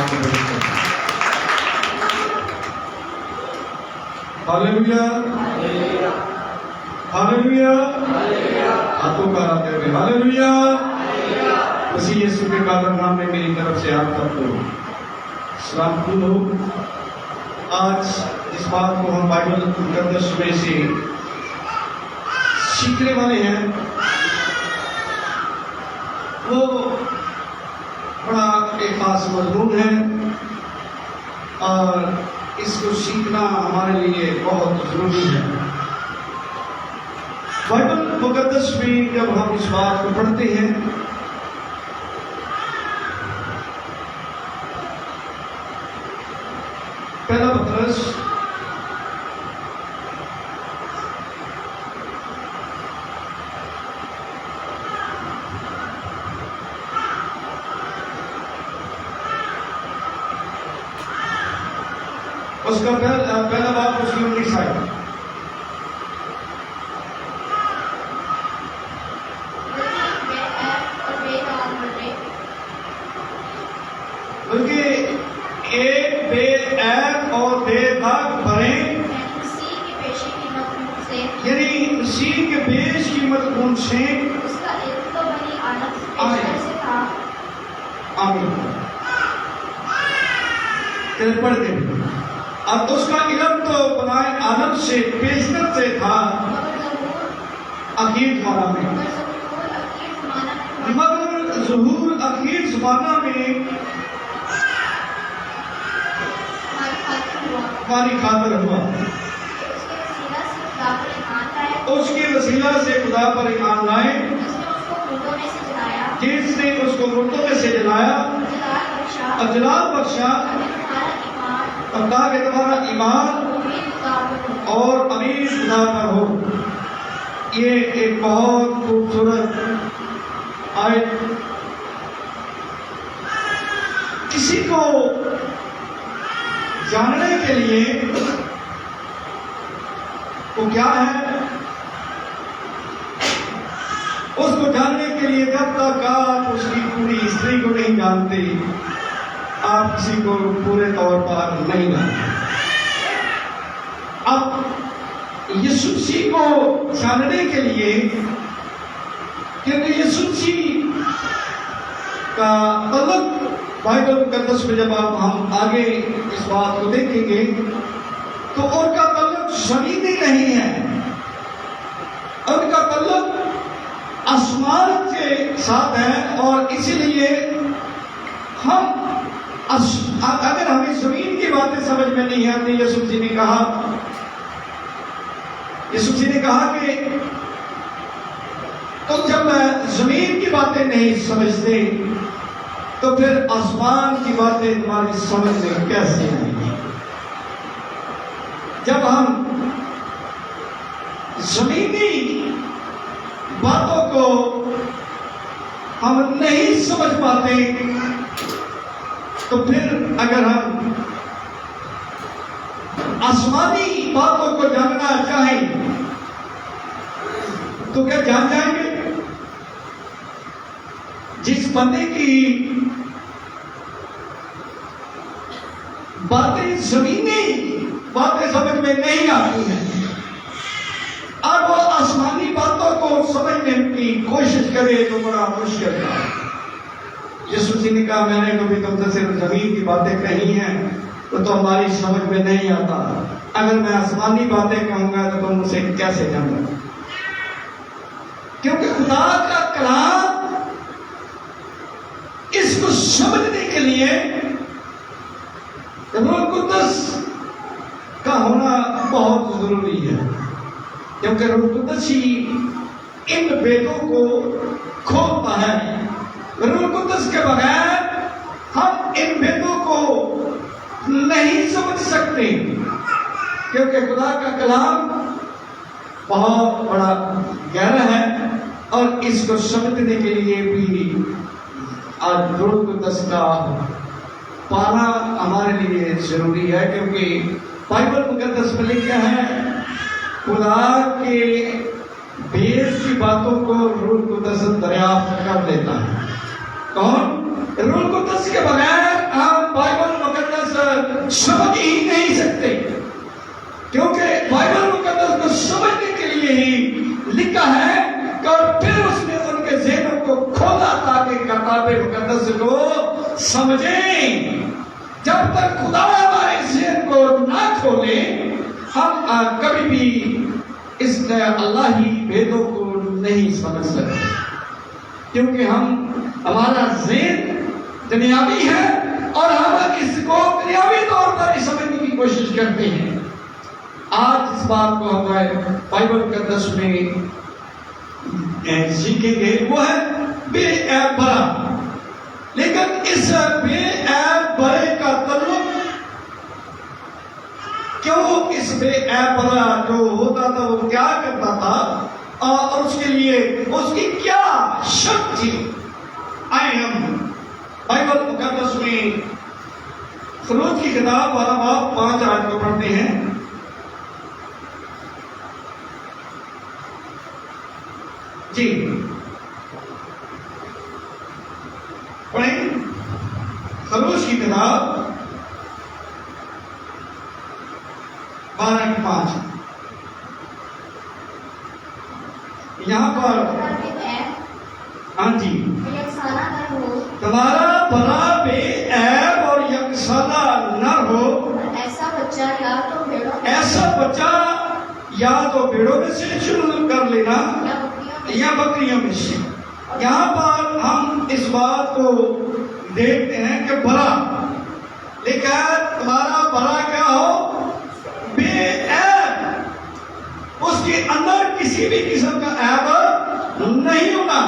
آپ کو بڑھتے ہیں۔ ہاللویا ہاللویا، ہاتھوں کا آتے ہوئے ہاللویا۔ مسیح یسوع کے قادر نام میں میری طرف سے آپ سب کو سلام قبول ہو۔ آج جس بات کو ہم بائبل مقدس میں سے سیکھنے والے ہیں وہ بڑا ایک خاص مضمون ہے، اور اس کو سیکھنا ہمارے لیے بہت ضروری ہے۔ بائبل مقدس میں جب ہم اس بات کو پڑھتے ہیں پہلا پترس اس کا پہلا باب اس کی 19 آیت۔ بلکہ ایک بے عیب اور بے داغ بھرے، یعنی مسیح کے بیش قیمت خون سے آمین پڑھ دیں۔ اب اس کا علم تو بنائے عالم سے بیشتر سے تھا اخیر زمانہ میں، مگر ظہور اخیر زمانہ میں ہماری خاطر ہوا۔ اس کے وسیلہ سے خدا پر ایمان لائے، جس نے اس کو مردوں میں سے جلایا اور جلال بخشا، اور تاکہ تمہارا ایمان اور امید خدا پر ہو۔ یہ ایک بہت خوبصورت آیت کسی کو جاننے کے لیے وہ کیا ہے، اس کو جاننے کے لیے جب تک آپ اس کی پوری ہسٹری کو نہیں جانتے آپ کسی کو پورے طور پر نہیں جانتے۔ اب یسوع مسیح کو جاننے کے لیے، کیونکہ یسوع مسیح کا تعلق بائبل مقدس میں جب ہم آگے اس بات کو دیکھیں گے تو ان کا تعلق زمینی نہیں ہے، ان کا تعلق آسمان کے ساتھ ہے، اور اسی لیے ہم اگر ہمیں زمین کی باتیں سمجھ میں نہیں آتی، یسوع مسیح نے کہا کہ تم جب زمین کی باتیں نہیں سمجھتے تو پھر آسمان کی باتیں تمہاری سمجھ میں کیسے آئیں گی؟ جب ہم زمینی باتوں کو ہم نہیں سمجھ پاتے تو پھر اگر ہم آسمانی باتوں کو جاننا چاہیں تو کیا جان جائیں گے؟ جس بندے کی باتیں زمینی باتیں سمجھ میں نہیں آتی ہیں اور وہ آسمانی باتوں کو سمجھنے کی کوشش کرے تو بڑا مشکل ہے۔ یسوع مسیح نے کہا میں نے کبھی تم سے صرف زمین کی باتیں کہی ہیں تو ہماری سمجھ میں نہیں آتا، اگر میں آسمانی باتیں کہوں گا تو تم اسے کیسے جانو؟ کیونکہ خدا کا کلام اس کو سمجھنے کے لیے روح القدس کا ہونا بہت ضروری ہے، کیونکہ روح القدس ہی ان بیتوں کو کھولتا ہے۔ روح القدس کے بغیر ہم ان بیتوں کو نہیں سمجھ سکتے، کیونکہ خدا کا کلام بہت بڑا گہرا ہے، اور اس کو سمجھنے کے لیے بھی آج روح القدس کا پانا ہمارے لیے ضروری ہے، کیونکہ بائبل مقدس میں لکھا ہے خدا کے بیش کی باتوں کو روح القدس دریافت کر لیتا ہے۔ کون؟ روح القدس کے بغیر ہم بائبل کتاب مقدس کو سمجھیں. جب تک خدا ہمارے ذہن کو نہ کھولے ہم کبھی بھی اس اللہی بھیدوں کو نہیں سمجھ سکتے، کیونکہ ہمارا ذہن دنیاوی ہے اور ہم اس کو دنیاوی طور پر ہی سمجھنے کی کوشش کرتے ہیں. آج اس بات کو ہمارے بائبل مقدس میں سیکھیں گے، وہ ہے بے عیب برا. لیکن اس بے عیب برے کا تعلق کیوں، اس بے عیب برا جو ہوتا تھا وہ کیا کرتا تھا اور اس کے لیے اس کی کیا شرط تھی. آئے ہم بائبل مقدس میں خروج کی کتاب 12 باب 5 آیت کو پڑھتے ہیں. جی پڑھیں. خروج کی کتاب 12:5. یہاں پر ہاں جی، تمہارا بھلا بے عیب اور یکسانہ نہ ہو. ایسا بچہ یا تو بھیڑوں میں سے چن کر لینا یا بکریوں میں سے. یہاں پر ہم اس بات کو دیکھتے ہیں کہ بھلا، لیکن تمہارا بھلا کیا ہو؟ بے عیب. اس کے اندر کسی بھی قسم کا عیب نہیں ہونا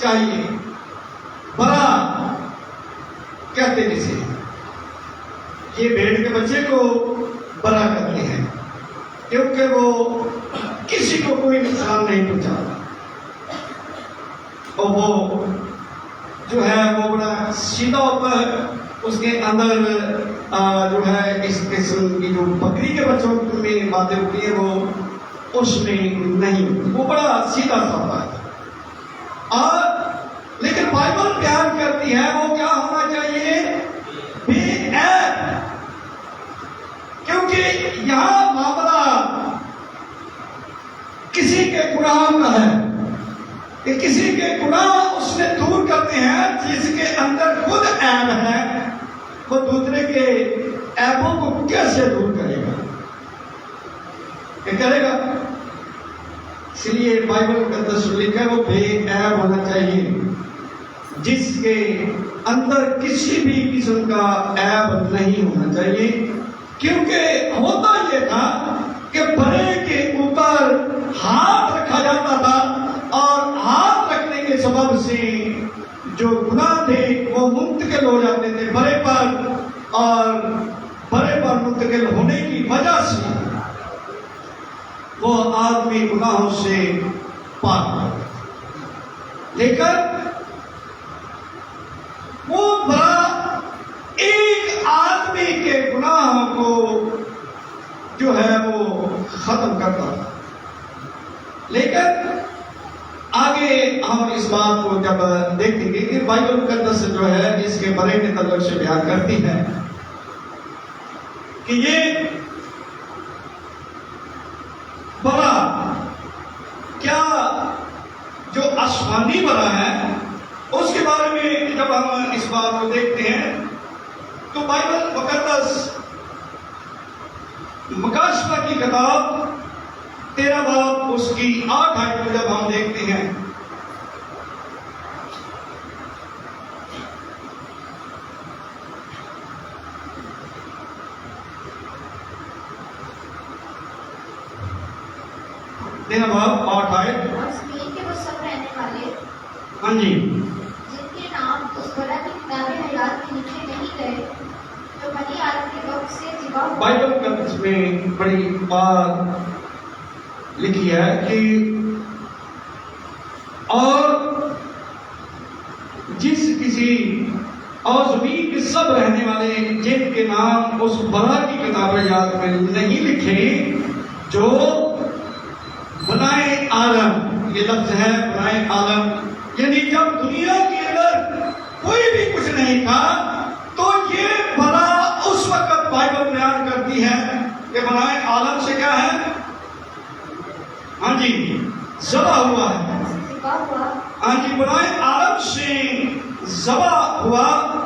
چاہیے. بھلا کہتے کسے؟ یہ بھیڑ کے بچے کو بھلا کرتے ہیں کیونکہ وہ کسی کو کوئی نقصان نہیں پہنچاتا، اور وہ جو ہے وہ بڑا سیدھا پر اس کے اندر جو ہے اس قسم کی جو بکری کے بچوں میں باتیں ہوتی ہیں وہ اس میں نہیں، وہ بڑا سیدھا سادہ ہے. اور لیکن بائبل بیان کرتی ہے وہ کیا ہونا چاہیے؟ بے عیب. کیونکہ یہاں معاملہ کسی کے گناہ کا ہے کہ کسی کے گناہ اس میں دور کرتے ہیں. جس کے اندر خود عیب ہے وہ دوسرے کے عیبوں کو کیسے دور کرے گا؟ کیا کرے گا؟ اس لیے بائبل مقدس لکھا ہے وہ بے عیب ہونا چاہیے، جس کے اندر کسی بھی قسم کا عیب نہیں ہونا چاہیے. کیونکہ ہوتا یہ تھا کہ بڑے کے اوپر ہاتھ رکھا جاتا تھا اور ہاتھ رکھنے کے سبب سے جو گناہ تھے وہ منتقل ہو جاتے تھے بڑے پر، اور بڑے پر منتقل ہونے کی وجہ سے وہ آدمی گناہوں سے پاک ہو. لیکن وہ بڑا ایک آدمی کے گناہوں کو جو ہے وہ ختم کرتا تھا. لیکن آگے ہم اس بات کو جب دیکھیں گے کہ بائبل مقدس جو ہے اس کے بڑے کے تعلق سے بیان کرتی ہے کہ یہ بڑا کیا جو آسمانی بڑا ہے اس کے بارے میں جب ہم اس بات کو دیکھتے ہیں تو بائبل مقدس مکاشفہ کی کتاب 13 باب اس کی 8 آیت کو جب ہم دیکھتے ہیں باب 8 آیت. ہاں جی، جن کے نام اس بلا کی کتاب حیات میں لکھے نہیں گئے جو بنی آدم کے وقت سے ذبح ہوئے. بائبل مقدس میں بڑی بات لکھی ہے کہ اور جس کسی اور زمین کے سب رہنے والے جن کے نام اس بلا کی کتاب حیات میں نہیں لکھے جو بنائے عالم. یہ لفظ ہے بنائے عالم، یعنی جب دنیا کے اندر کوئی بھی کچھ نہیں تھا تو یہ بلا اس وقت بائبل بیان کرتی ہے کہ بنائے عالم سے کیا ہے؟ ہاں جی ذبح ہوا ہے. ہاں جی بنائے عالم سے ذبح ہوا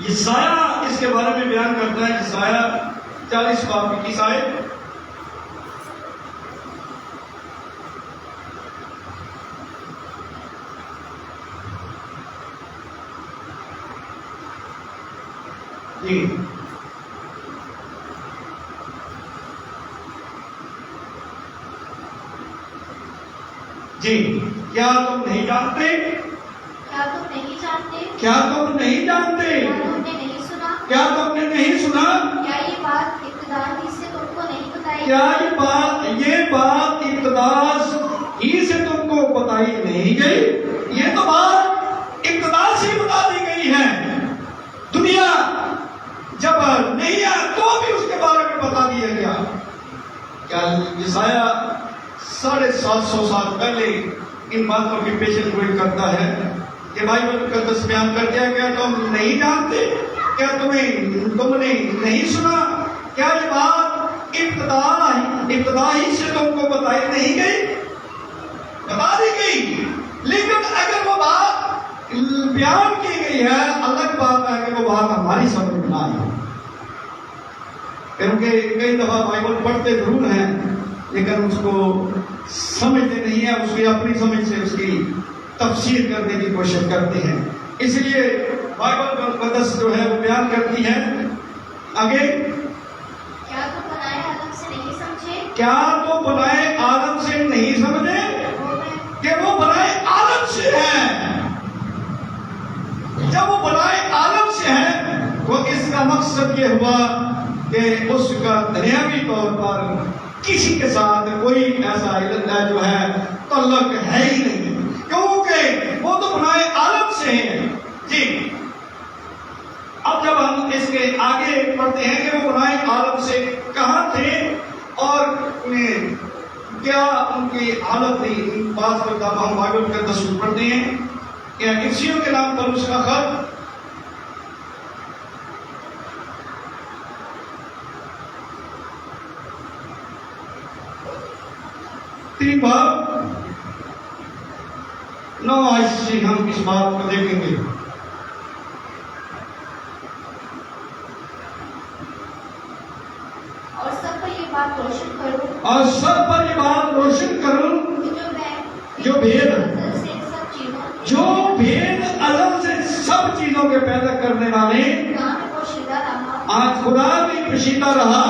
یسایہ اس کے بارے میں بیان کرتا ہے، یسایہ 40 باب کی 21 آیت۔ جی جی، کیا تم نہیں جانتے؟ کیا تم نہیں جانتے؟ کیا تم نہیں جانتے؟ کیا تم نے نہیں سنا؟ کیا تم نے نہیں سنا؟ کیا یہ بات ابتدا ہی سے تم کو نہیں بتائی؟ کیا یہ بات ابتدا ہی سے تم کو بتائی نہیں گئی؟ یہ تو بات ابتدا سے بتا دی گئی ہے۔ دنیا جب نہیں ہے تو بھی اس کے بارے میں بتا دیا گیا۔ کیا یسایہ 750 سال پہلے ان باتوں کی پیشن گوئی کرتا ہے کہ بائبل مقدس بیان کر دیا گیا تم نہیں جانتے؟ کیا تم نے نہیں سنا؟ کیا یہ بات ابتدا ہی سے تم کو بتائی نہیں گئی؟ بتا دی گئی، لیکن اگر وہ بات بیان کی گئی ہے، الگ بات ہے کہ وہ بات ہماری سمجھ میں نہ آئی، کیونکہ کئی دفعہ بائبل پڑھتے ضرور ہیں لیکن اس کو سمجھتے نہیں ہیں، اس کی اپنی سمجھ سے اس کی تفسیر کرنے کی کوشش کرتے ہیں۔ اس لیے بائبل مقدس جو ہے وہ بیان کرتی ہے آگے، کیا تم بنائے عالم سے نہیں سمجھے؟ کیا تو بنائے عالم سے نہیں سمجھے کہ وہ بنائے عالم سے ہے؟ جب وہ بنائے عالم سے ہے تو اس کا مقصد یہ ہوا کہ اس کا دنیاوی طور پر کسی کے ساتھ کوئی ایسا جو ہے تعلق ہے ہی نہیں، کیونکہ وہ تو بنائے عالم سے ہیں۔ جی، اب جب ہم اس کے آگے پڑھتے ہیں کہ وہ بنائے عالم سے کہاں تھے اور کیا ان کی حالت تھی، بعض مرتبہ ہم بائبل کا دستور پڑھتے ہیں کہ افسیوں کے نام پر اس کا خط 3 باب 9 آیت سے ہم اس بات کو دیکھیں گے۔ اور سب پر یہ بات روشن کرو، اور سب پر یہ بات روشن کروں جو بھید جو بھید ازل سے سب چیزوں کے پیدا کرنے والے آج خدا بھی پوشیدہ رہا،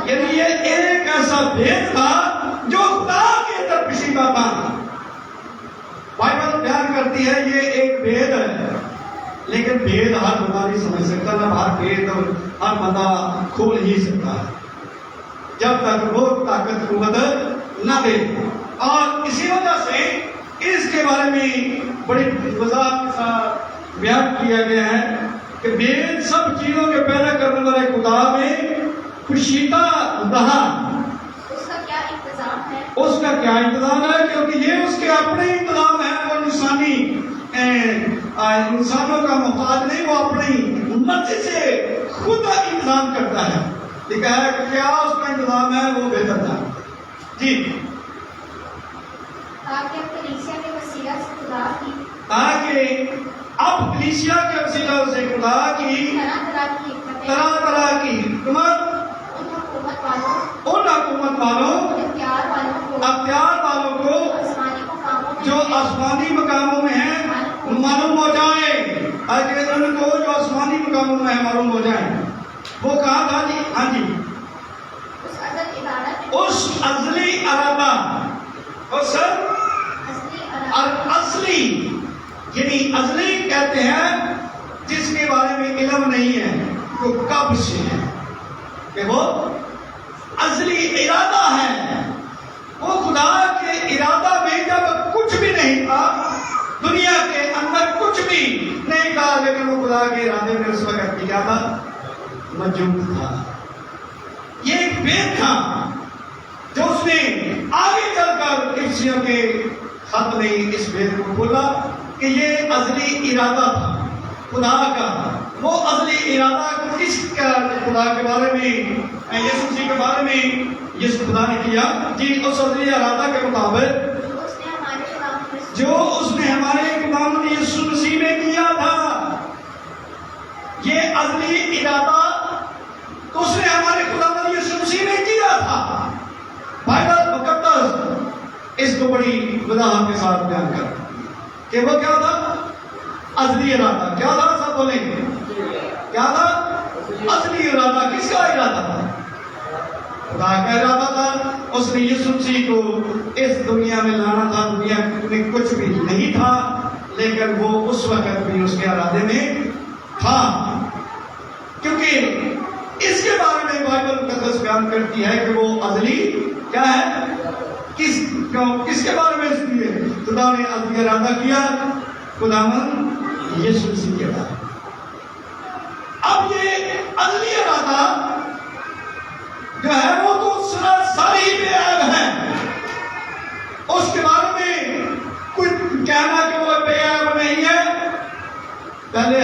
یعنی یہ ایک ایسا بھید تھا جو خدا کے اندر پوشیدہ تھا۔ بائبل بیان کرتی ہے یہ ایک بھید ہے، لیکن بھید ہر بندہ نہیں سمجھ سکتا، نہ ہر بھید ہر بندہ کھول ہی سکتا ہے جب تک وہ طاقت قوت نہ دے۔ اور اسی وجہ سے اس کے بارے میں بڑی وضاحت کے ساتھ بیان کیا گیا ہے کہ بھید سب چیزوں کے پیدا کرنے والے خدا میں پوشیدہ رہا۔ اس کا کیا انتظام ہے؟ اس کا کیا انتظام ہے؟ کیونکہ یہ اس کے اپنے انتظام ہے، وہ انسانوں کا محتاج نہیں، وہ اپنی مرضی سے خود انتظام کرتا ہے۔ لکھا ہے کہ کیا اس کا انتظام ہے وہ بہتر تھا۔ جی، تاکہ اب کلیسیا کے وسیلہ سے خدا کی خدا کی طرح طرح کی حکمت ان حکومت والوں اختیار والوں کو جو آسمانی مقاموں میں ہیں معلوم ہو جائے، تاکہ ان کو جو آسمانی مقاموں میں ہیں معلوم ہو جائے۔ وہ کہا تھا جی، ہاں جی، اس ازلی ارادہ، اس اصلی، یعنی ازلی کہتے ہیں جس کے بارے میں علم نہیں ہے، وہ کب سے ہے، کہ وہ ازلی ارادہ ہے۔ وہ خدا کے ارادہ میں جب کچھ بھی نہیں تھا، دنیا کے اندر کچھ بھی نہیں تھا، لیکن وہ خدا کے ارادے میں اس وقت کیا تھا؟ موجود تھا۔ یہ ایک بھید تھا جو اس نے آگے چل کر افسیوں کے خط میں اس بھید کو کھولا کہ یہ ازلی ارادہ تھا خدا کا۔ وہ ازلی ارادہ کس کا خدا کے بارے میں، یسوع مسیح کے بارے میں یسوع خدا نے کیا جی، اس ازلی ارادہ کے مطابق جو اس نے ہمارے خداوند یسوع مسیح میں کیا تھا۔ یہ ازلی ارادہ تو اس نے ہمارے خداوند یسوع مسیح نے کیا تھا. بائبل مقدس اس کو بڑی وضاحت کے ساتھ بیان کر کہ وہ کیا تھا؟ ازلی ارادہ. کیا تھا؟ سب بولیں کیا تھا؟ ازلی ارادہ. کس کا ارادہ تھا؟ خدا کا ارادہ تھا. اس نے یسوع مسیح کو اس دنیا میں لانا تھا. دنیا میں کچھ بھی نہیں تھا لیکن وہ اس وقت بھی اس کے ارادے میں تھا. کیونکہ اس کے بارے میں بائبل مقدس بیان کرتی ہے کہ وہ ازلی کیا ہے؟ کس کے بارے میں؟ اس لیے خدا نے ازلی ارادہ کیا خداوند یسوع مسیح کے بارے. اب یہ ازلی ارادہ جو ہے وہ تو ساری بے عیب ہے. اس کے بارے میں کوئی کہنا کہ وہ بے عیب نہیں ہے. پہلے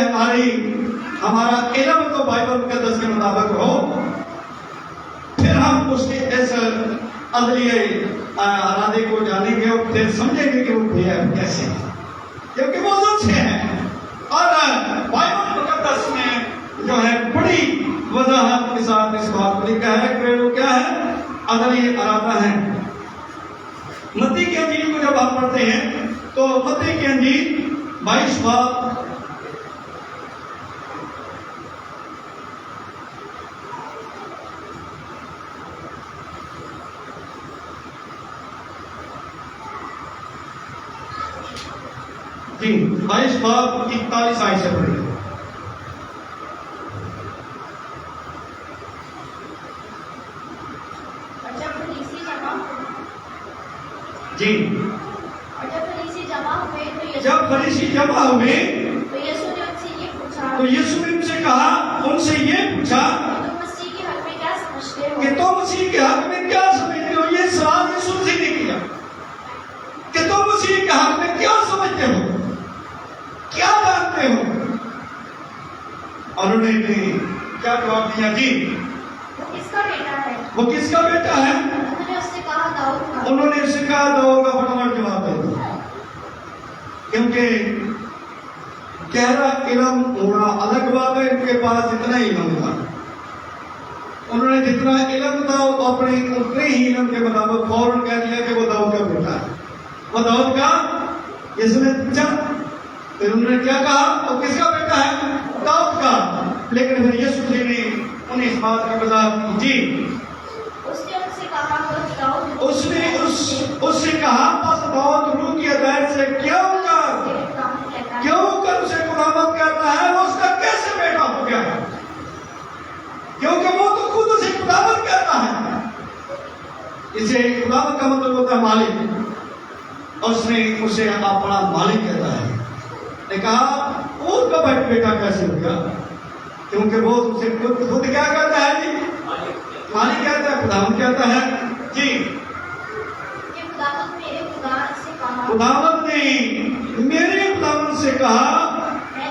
ہمارا علم تو بائبل مقدس کے مطابق ہو، پھر ہم اس کے اس ازلی ارادے کو جانیں گے اور پھر سمجھیں گے کہ وہ بے عیب کیسے ہے، کیونکہ وہ مجھ سے ہے. اور بائبل مقدس میں جو ہے بڑی وضاحت کے ساتھ اس بات کو لکھا ہے کہ وہ کیا ہے؟ ازلی ارادہ ہے. متی کی انجیل کو جب آپ پڑھتے ہیں تو متی کی انجیل 22 باب جی 22 باب 41 آیت سے پڑھیں. جی جب فریسی جمع ہوئے تو یسوع نے ان سے کہا، ان سے یہ پوچھا کہ تم مسیح کے حق میں کیا سمجھتے ہو. یہ سوال یسوع مسیح نے کیا کہ تم مسیح کے حق میں کیا سمجھتے ہو، کیا جانتے ہو. اور انہوں نے کیا جواب دیا؟ جی وہ کس کا بیٹا ہے؟ وہ کس کا بیٹا ہے؟ انہوں نے اس سے کہا داؤد کا. فٹافٹ جواب دے دو، کیونکہ گہرا علم ہونا الگ بات ہے. ان کے پاس اتنا ہی علم تھا. انہوں نے جتنا علم تھا وہ اپنے اتنے ہی علم کے مطابق فوراً کہہ دیا کہ وہ داؤد کا بیٹا ہے. وہ داؤد کا. اس نے پوچھا پھر انہوں نے کیا کہا؟ وہ کس کا بیٹا ہے؟ داؤد کا. لیکن پھر یسوع مسیح نے انہیں اس بات کی وضاحت کی. جی اس سے کہا بس داؤد روح کی ہدایت سے کیوں کر اسے خداوند کہتا ہے؟ وہ اس کا کیسے بیٹا ہو گیا؟ کیونکہ وہ تو خود اسے خداوند کہتا ہے. اسے خداوند کا مطلب ہوتا ہے مالک، اور اس نے اسے اپنا مالک کہتا ہے. نے کہا اس کا بیٹا کیسے ہو گیا؟ کیونکہ وہ اسے خود کیا کہتا ہے؟ جی مالک کہتا ہے، خداوند کہتا ہے. جی خداوند نے میرے خداوند سے کہا.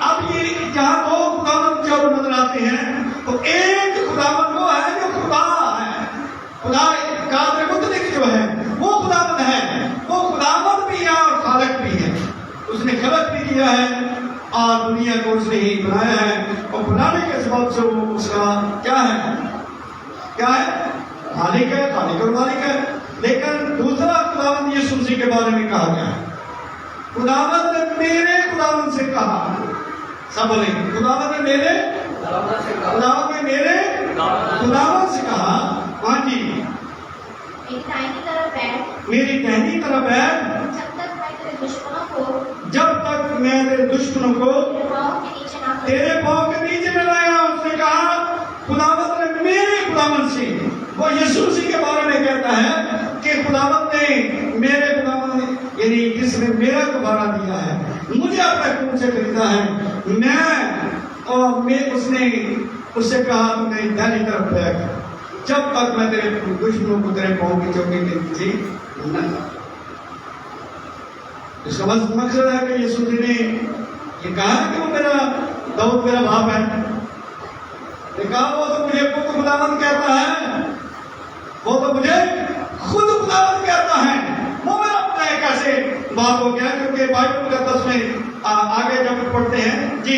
اب یہ جہاں دو خداوند جب نظر آتے ہیں تو ایک خداوند وہ ہے جو خدا ہے. خدا قادر مطلق جو ہے وہ خداوند ہے. وہ خداوند بھی ہے اور خالق بھی ہے. اس نے خلق بھی کیا ہے اور دنیا کو اس نے ہی بنایا ہے. اور بنانے کے سبب سے وہ اس کا کیا ہے؟ کیا ہے؟ خالق ہے، خالق اور مالک ہے. لیکن دوسرا خداوند یسوع مسیح کے بارے میں کہا گیا ہے خداوند نے میرے خداوند سے کہا. سب بولیں خداوند نے میرے خداوند سے کہا. ہاں جی میری دہنی طرف بیٹھ جب تک میں تیرے دشمنوں کو تیرے پاؤں کے نیچے نہ لایا. اس نے کہا خداوند نے میرے خداوند سے. وہ یسوع مسیح کے بارے میں کہتا ہے کہ خداوند نے میرے خداوند یعنی جس نے میرا گبارہ دیا ہے، مجھے اپنے خون سے خریدا ہے. اس نے اس سے کہا تم نے دہنی طرف بیٹھ جب تک میں تیرے دشمنوں کو تیرے پاؤں کی چوکی کے نیچے نہ لاؤں. اس کا بس مقصد ہے کہ یسوع مسیح نے یہ کہا کہ وہ داؤد میرا باپ ہے. کہا وہ تو مجھے خود خداوند کہتا ہے، وہ تو مجھے خود خداوند کہتا ہے. وہ میرا اپنا ایک ایسے بات ہو گیا کیونکہ بائبل مقدس میں آگے جب پڑھتے ہیں. جی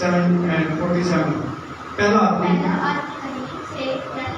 47।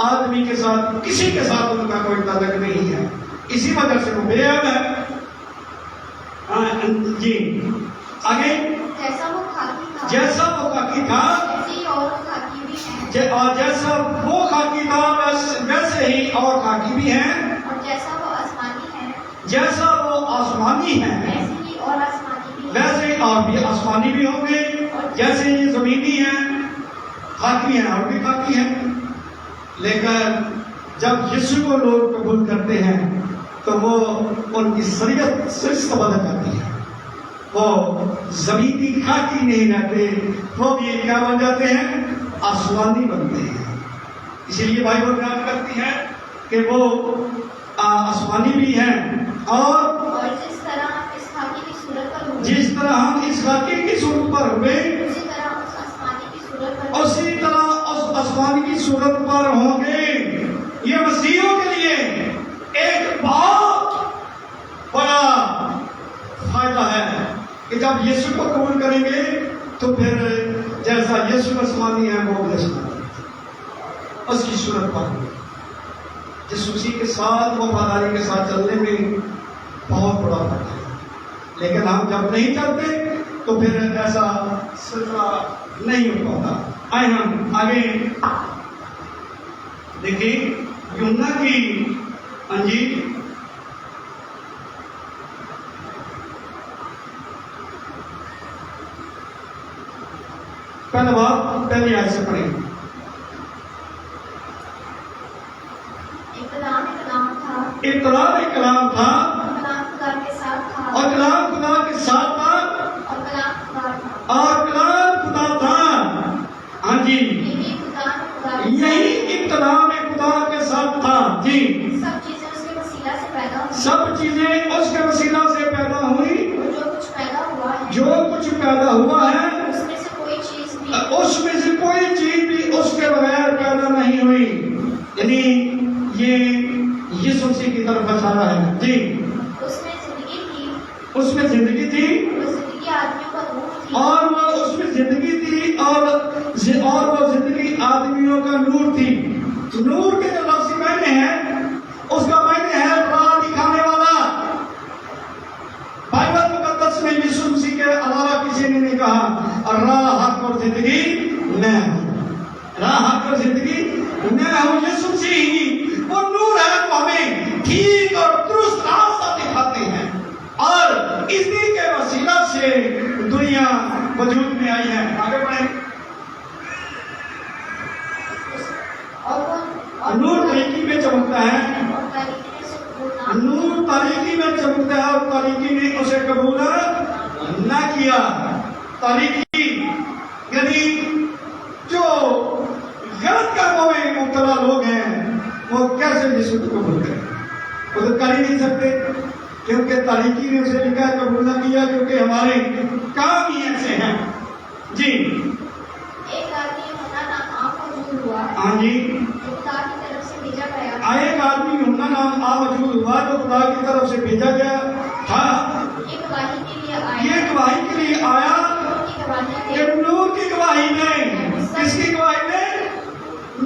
آدمی کے ساتھ، کسی کے ساتھ ان کا کوئی تعلق نہیں ہے، اسی وجہ سے وہ بے عیب ہے۔ جی آگے، جیسا وہ خاکی تھا جیسا وہ خاکی تھا ویسے ہی اور خاکی بھی ہیں، اور جیسا وہ خاکی تھا ویسے ہی اور خاکی بھی ہیں، اور جیسا وہ آسمانی ہے جیسا وہ آسمانی ہیں ویسے ہی اور آسمانی بھی ہیں۔ ویسے ہی اور بھی آسمانی بھی ہوں گے، جیسے یہ زمینی ہیں خاکی ہیں اور بھی خاکی ہیں۔ لیکن جب یسوع کو لوگ قبول کرتے ہیں تو وہ ان کی شریعت سے استفادہ کرتی ہے، وہ زمینی خاکی نہیں رہتے، وہ بھی کیا بن جاتے ہیں؟ آسمانی بنتے ہیں۔ اسی لیے بائبل بیان کرتی ہے کہ وہ آسمانی بھی ہیں، اور جس طرح ہم اس خاکی کی صورت پر ہوئے جس طرح ہم اس خاکی کی صورت پر ہوئے اسی طرح اس آسمانی کی صورت پر اسی طرح اس آسمان کی صورت پر ہوں گے۔ یہ مسیحیوں کے لیے ایک بہت بڑا فائدہ ہے کہ جب یسوع کو قبول کریں گے تو پھر جیسا یسوع آسمانی ہے وہ بھی آسمانی ہے، اس کی صورت پر جس مسیح کے ساتھ وفاداری کے ساتھ چلنے میں بہت بڑا فائدہ ہے۔ لیکن ہم جب نہیں چلتے تو پھر ایسا سلسلہ نہیں ہو پاتا۔ آئے ہم آگے دیکھیے یوحنا کی انجیل پہلا باب پہلی آیت سے پڑھیں۔ ابتداء میں کلام تھا ابتداء میں کلام تھا اور کلام خدا کے ساتھ تھا اور کلام خدا کے ساتھ تھا اور کلام خدا تھا، اور کلام خدا تھا۔ ہاں جی، یہی ابتداء میں خدا کے یہی ابتداء میں خدا کے ساتھ تھا۔ جی، سب چیزیں اس کے وسیلہ سے پیدا ہوئی، سب چیزیں اس کے وسیلہ سے پیدا ہوئی، اور جو کچھ پیدا ہوا ہے جو کچھ پیدا ہوا ہے اس میں سے کوئی چیز بھی اس میں سے کوئی چیز بھی اس کے بغیر پیدا نہیں ہوئی۔ یعنی یہ یسوع مسیح کی طرف اشارہ ہے۔ جی، اس میں زندگی تھی، اس میں زندگی تھی وہ زندگی آدمیوں کا نور تھی، اور وہ اس میں زندگی تھی اور وہ زندگی آدمیوں کا نور تھی۔ نور کے جو لفظی معنی ہے اس کا معنی ہے راہ دکھانے والا۔ بائبل مقدس میں یسوع مسیح کے علاوہ کسی نے نہیں کہا راہ حق اور زندگی میں ہوں، راہ حق اور زندگی میں ہوں۔ یسوع مسیح ہی وہ نور ہے جو ہمیں ٹھیک اور درست راستہ دکھاتے ہیں، اور اسی کے وسیلہ سے دنیا وجود میں آئی ہے۔ آگے بڑھیں۔ اور نور تاریکی میں چمکتا ہے، اور تاریکی میں سے قبول نہ نور تاریکی میں چمکتا ہے اور تاریکی نے اسے قبول نہ کیا۔ تاریکی یعنی جو غلط کاموں میں مبتلا لوگ ہیں وہ کیسے یسوع کو قبول کریں؟ وہ تو کر ہی نہیں سکتے، کیونکہ تاریکی نے اسے لکھا قبول نہ کیا، کیونکہ ہمارے کام ہی ایسے ہیں۔ جی ایک آدمی ہونا نام آپ موجود ہوا ہاں جی، جو خدا کی طرف سے بھیجا گیا، ایک آدمی یوحنا نام موجود ہوا جو خدا کی طرف سے بھیجا گیا تھا، یہ گواہی کے لیے آیا، یہ گواہی کے لیے آیا نور کی گواہی کہ کے نور کی گواہی میں، کس کی گواہی میں؟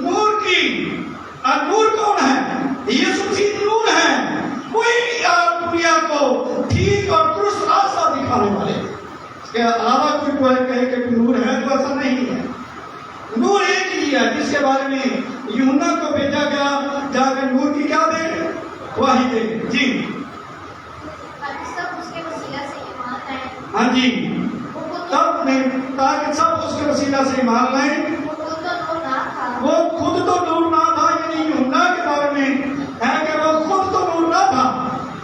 نور کی۔ اور نور کون ہے؟ یسوع مسیح نور ہے، وہی دنیا کو ٹھیک اور درست راستہ دکھانے والے۔ اس کے علاوہ کوئی کوئی کہے کہ نور ہے تو ایسا نہیں ہے۔ نور ایک ہی ہے جس کے بارے میں یوحنا کو بھیجا گیا، جا کر نور کی کیا دے؟ گواہی دے۔ جی تاکہ سب اس کے وسیلہ سے ایمان لائیں، ہاں جی، وہ خود تب نہیں تاکہ سب اس کے وسیلہ سے ایمان لائیں۔ وہ خود تو نور نہ تھا، وہ خود تو نور نہ تھا، یعنی یوحنا کے بارے میں ہے کہ وہ خود تو نور نہ تھا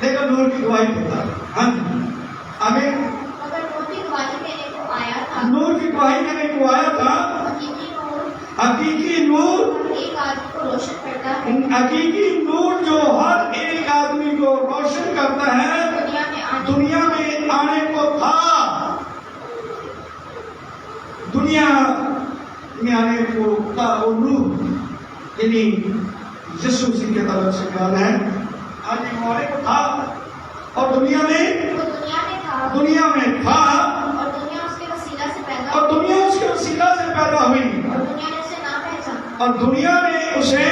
لیکن نور کی گواہی دیتا ہے۔ ہاں جی آگے، مگر نور کی گواہی دینے کو آیا تھا، نور کی گواہی دینے کو آیا تھا۔ حقیقی نور حقیقی نور، ایک آدمی کو روشن کرتا ہے، حقیقی نور جو ہر ایک آدمی کو روشن کرتا ہے، دنیا میں آنے کو تھا، دنیا میں آنے کو تھا۔ وہ نور یعنی یسوع مسیح کی طرف سے بیان ہے، آنے کو آنے کو تھا اور دنیا میں تھا، دنیا میں تھا اور دنیا اس کے وسیلہ سے پیدا اور دنیا اس کے وسیلہ سے پیدا ہوئی اور دنیا نے اسے نہ پہچانا، اور دنیا نے اسے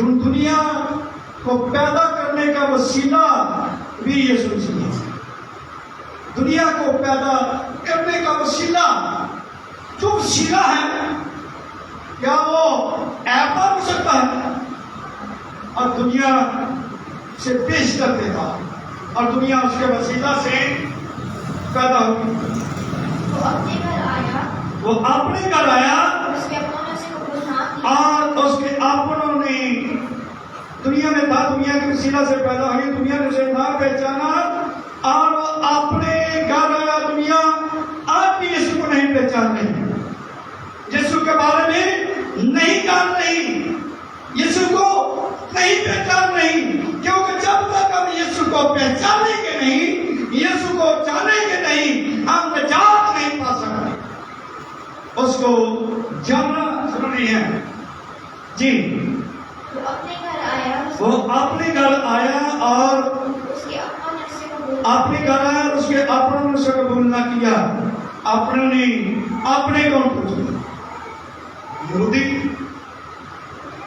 دنیا کو پیدا کرنے کا وسیلہ بھی یسوع مسیح ہے. دنیا کو پیدا کرنے کا وسیلہ جو وسیلہ ہے کیا وہ ایسا ہو سکتا ہے؟ اور دنیا سے پیش کر دیتا اور دنیا اس کے وسیلہ سے پیدا ہوگی. وہ اپنے گھر آیا وہ اپنے گھر آیا اور اس کے اپنوں نے اسے قبول نہ کیا. اور اس کے اپنوں نے دنیا میں تھا، دنیا کے وسیلہ سے پیدا ہوئی، دنیا نے اسے نہ پہچانا اور وہ اپنے گھر آیا. دنیا آج بھی یسوع کو نہیں پہچان رہی، یسوع کے بارے میں نہیں جان رہی، یسوع کو نہیں پہچان رہی، کیونکہ جب تک ہم یسوع کو پہچانیں گے نہیں، یسوع کو جانیں گے نہیں، ہم نجات نہیں پا سکتے. اس کو جاننا ضروری ہے. جی وہ اپنے گھر آیا وہ اپنے گھر آیا اور اس کے اپنوں نے اسے قبول اپنے گھر آیا اور اس کے اپنوں نے اسے قبول نہ کیا. اپنوں نے اپنے کون پوچھے؟ یہودی.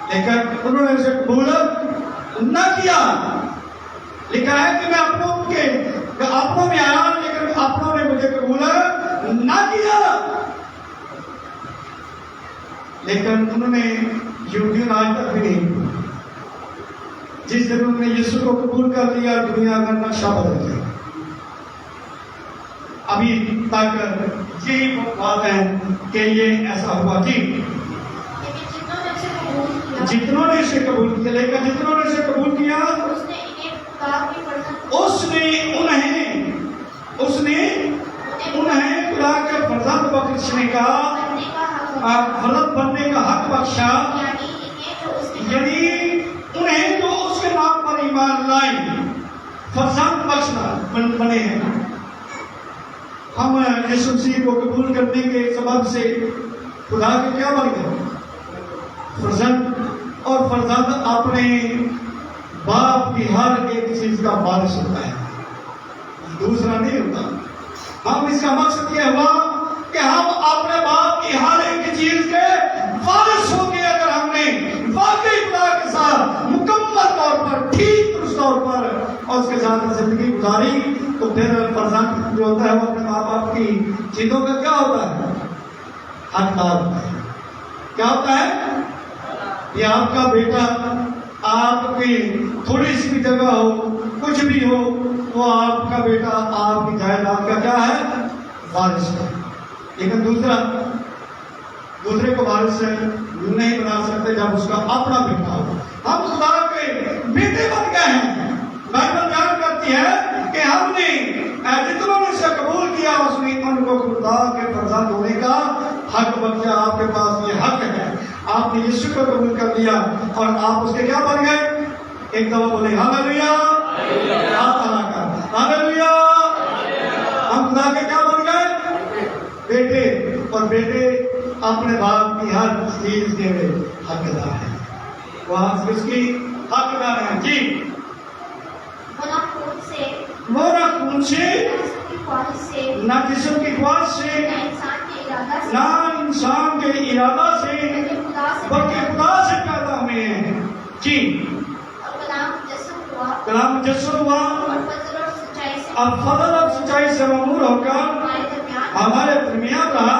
لیکن انہوں نے اسے قبول نہ کیا. لکھا ہے کہ میں اپنوں میں آیا لیکن اپنوں نے مجھے قبول نہ کیا. لیکن انہوں نے یہودیوں نے آج تک بھی نہیں. جس دن انہوں نے یسوع کو قبول کر لیا دنیا کا نقشہ بدل گیا. ابھی تک یہی بات ہے کہ یہ ایسا ہوا. جی جتنوں نے اسے قبول کیا جتنوں نے اسے قبول کیا، لیکن جتنوں نے اسے قبول کیا اس نے انہیں خدا کی فرزند اس نے انہیں خدا کے فرزند بخشنے کا بننے کا حق فرزند بننے کا حق بخشا. یعنی انہیں جو اس کے نام پر ایمان لائے فرزند بخشنا بنے ہیں. ہم یسوع مسیح کو قبول کرنے کے سبب سے خدا کے کیا بن گئے؟ فرزند. اور فرزند اپنے باپ کی ہر ایک چیز کا وارث ہوتا ہے، دوسرا نہیں ہوتا. ہم اس کا مقصد یہ ہوا کہ ہم اپنے باپ کی ہر ایک چیز کے وارث ہو گئے. اگر ہم نے واقعی خدا کے ساتھ مکمل طور پر ٹھیک درست طور پر اور اس کے ساتھ زندگی گزاری تو پھر فرزند جو ہوتا ہے وہ اپنے ماں باپ کی چیزوں کا کیا ہوتا ہے؟ حقدار ہوتا ہے. کیا ہوتا ہے؟ یہ آپ کا بیٹا آپ کی تھوڑی سی بھی جگہ ہو کچھ بھی ہو وہ آپ کا بیٹا آپ کی جائیداد کا کیا ہے؟ وارث ہے. لیکن دوسرے کو وارث نہیں بنا سکتے جب اس کا اپنا بیٹا ہو. ہم خدا کے بیٹے بن گئے ہیں. بائبل بیان کرتی ہے کہ ہم نے جتنوں نے اسے قبول کیا اس نے ان کو خدا کے فرزند ہونے کا حق بخشا. آپ کے پاس یہ حق ہے. آپ نے یسوع کو قبول کر لیا اور آپ اس کے کیا بن گئے؟ ایک دفعہ بولے ہاللویا. ہاللویا. ہم خدا کے کیا بن گئے؟ بیٹے. اور بیٹے اپنے باپ کی ہر چیز کے حقدار ہیں. وہاں اس کی حقدار ہیں. جی وہ نہ خون سے نہ جسم کی خواہش سے نہ انسان کے ارادہ سے بلکہ خدا سے پیدا ہوئے ہیں. جی کلام مجسم ہوا اب فضل اور سچائی سے مامور ہو کر ہمارے درمیان رہا.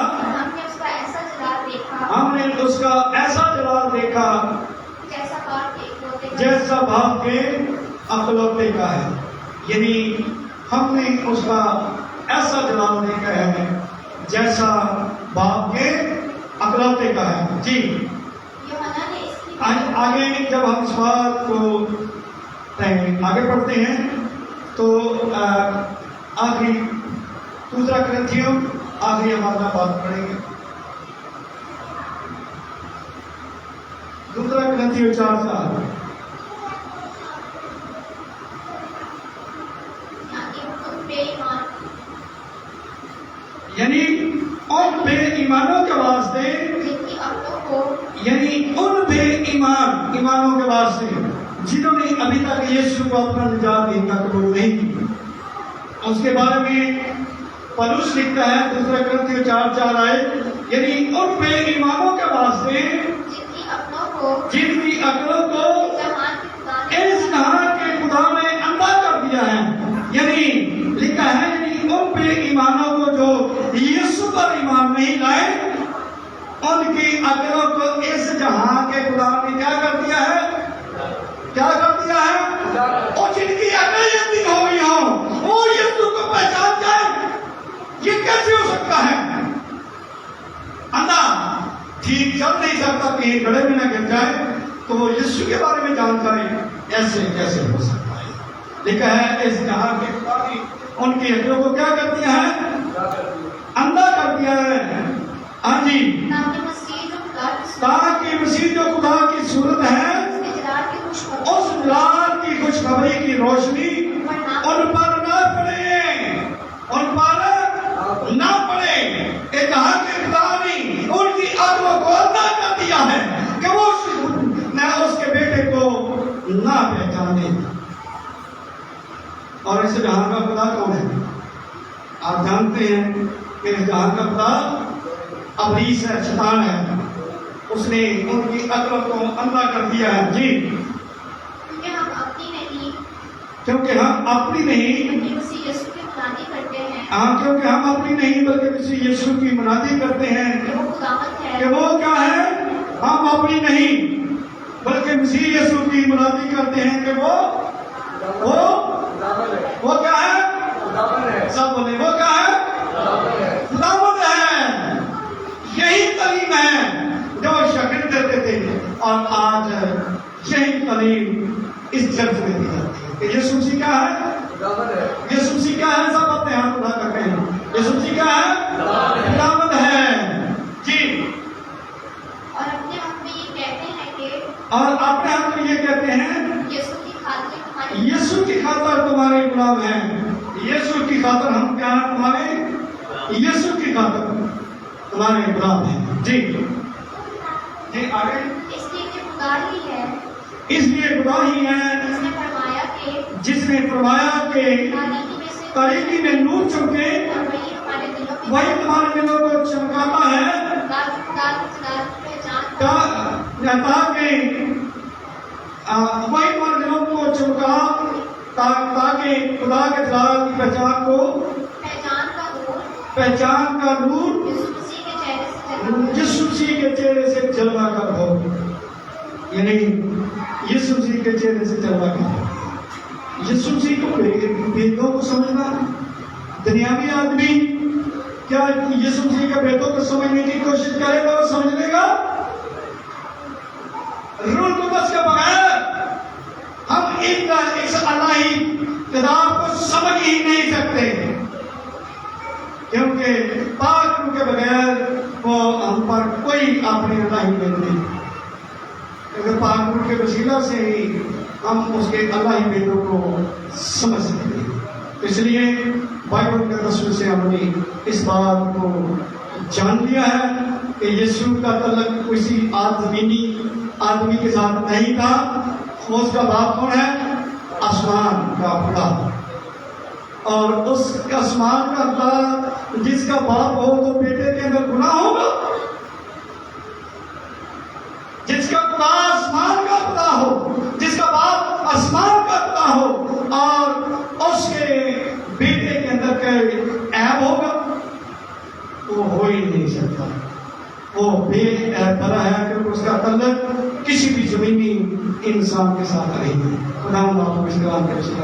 ہم نے اس کا ایسا جلال دیکھا جیسا باپ کے اکلوتے کا ہے. یعنی ہم نے اس کا ایسا جلال دیکھا ہے جیسا باپ کے اکلوتے کا ہے. جی آگے جب ہم اس بات کو آگے پڑھتے ہیں تو آخری دوسرا کرنتھیوں آخری ہمارا بات پڑھیں گے. دوسرا کرنتھیوں 4:7 یعنی ان بے ایمانوں کے واسطے یعنی ان بے ایمانوں کے واسطے جنہوں نے ابھی تک یسوع کو اپنا نجات دہندہ قبول نہیں کیا. اس کے بارے میں پولس لکھتا ہے دوسرا کرنتھیوں 4:4 آئے یعنی ان بے ایمانوں کے واسطے جن کی عقلوں کو ان کی عقلوں کو اس جہاں کے خدا نے کیا کر دیا ہے؟ کیا کر دیا ہے؟ اور جن کی عقلیں اتنی ہو گئی ہوں وہ یسوع کو پہچان جائے، یہ کیسے ہو سکتا ہے؟ اندھا ٹھیک چل نہیں سکتا، کہیں گڑھے میں نہ گر جائے تو وہ یسوع کے بارے میں جان جائے، ایسے کیسے ہو سکتا ہے؟ لکھا ہے اس جہاں کے خدا نے ان کی عقلوں کو کیا کر دیا ہے؟ اندھا کر دیا ہے۔ ہاں جی، تاکہ مسیح جو خدا کی صورت ہے اس جلال کی خوشخبری کی روشنی ان پر نہ پڑے، ان پر نہ پڑے۔ ایک جہاں کے خدا نے ان کی عقلوں کو اندھا کر دیا ہے کہ وہ اس کے بیٹے کو نہ پہچانے۔ اور اس جہاں کا خدا کون ہے؟ آپ جانتے ہیں کہ اس جہاں کا خدا ابلیس ہے، شیطان ہے، اس نے ان کی عقل کو اندھا کر دیا ہے۔ جی، کیونکہ ہم اپنی نہیں کیونکہ ہم اپنی نہیں بلکہ مسیح یسوع کی منادی کرتے ہیں کہ وہ کیا ہے؟ ہم اپنی نہیں بلکہ مسیح یسوع کی منادی کرتے ہیں کہ وہ کیا ہے؟ سب بولے وہ کیا ہے؟ خداوند ہے۔ یہی تعلیم ہے جو شاگرد دیتے تھے، اور آج یہی تعلیم اس چرچ میں دی جاتی ہے کہ یسوع مسیح کیا ہے؟ یسوع مسیح کیا ہے؟ سب اپنے ہاتھ اٹھا کر کہیں یسوع مسیح کیا ہے؟ خداوند ہے۔ جی، اور اپنے حق میں یہ کہتے ہیں کہ یسوع کی خاطر تمہارے غلام ہیں۔ یسوع کی خاطر ہم کیا ہیں؟ تمہارے یسوع کی خاطر تمہارے غلام ہیں۔ جی جی، آگے۔ اس لیے کہ خدا ہی ہے، اس لیے خدا ہی ہے جس نے فرمایا کہ تاریکی میں نور چمکے، وہی تمہارے دلوں کو چمکاتا ہے تاکہ وہی تمہارے دلوں کو چمکا تاکہ خدا کے جلال کی پہچان کا نور یسوع مسیح کے چہرے سے جلوا کر ہو، یعنی یسوع مسیح کے چہرے سے جلوا کر ہو۔ یسوع مسیح کو بیتوں کو سمجھنا، دنیاوی آدمی کیا یسوع مسیح کے بیتوں کو سمجھنے کی کوشش کرے گا اور سمجھ لے گا؟ روح القدس کے بغیر ہم اس الہی کتاب کو سمجھ ہی نہیں سکتے، کیونکہ پاک روح کے بغیر وہ ہم پر کوئی اپنی الہی نہیں، کیونکہ پاک روح کے وسیلہ سے ہی ہم اس کے الہی بیتوں کو سمجھ سکتے ہیں۔ اس لیے بائبل کے رسول سے ہم نے اس بات کو جان لیا ہے کہ یسوع کا تعلق کسی آدمی کے ساتھ نہیں تھا۔ اس کا باپ کون ہے؟ آسمان کا خدا، اور اس آسمان کا خدا جس کا باپ ہو تو بیٹے کے اندر گناہ ہوگا؟ جس کا خدا آسمان کا خدا ہو، جس کا باپ آسمان کا خدا ہو، اور اس کے بیٹے کے اندر کوئی عیب ہوگا؟ وہ ہو ہی نہیں سکتا۔ وہ بے عیب بنا ہے کیونکہ اس کا تعلق کسی بھی زمینی انسان کے ساتھ نہیں ہے۔ خدا آپ کو اس کلام کے وسیلہ سے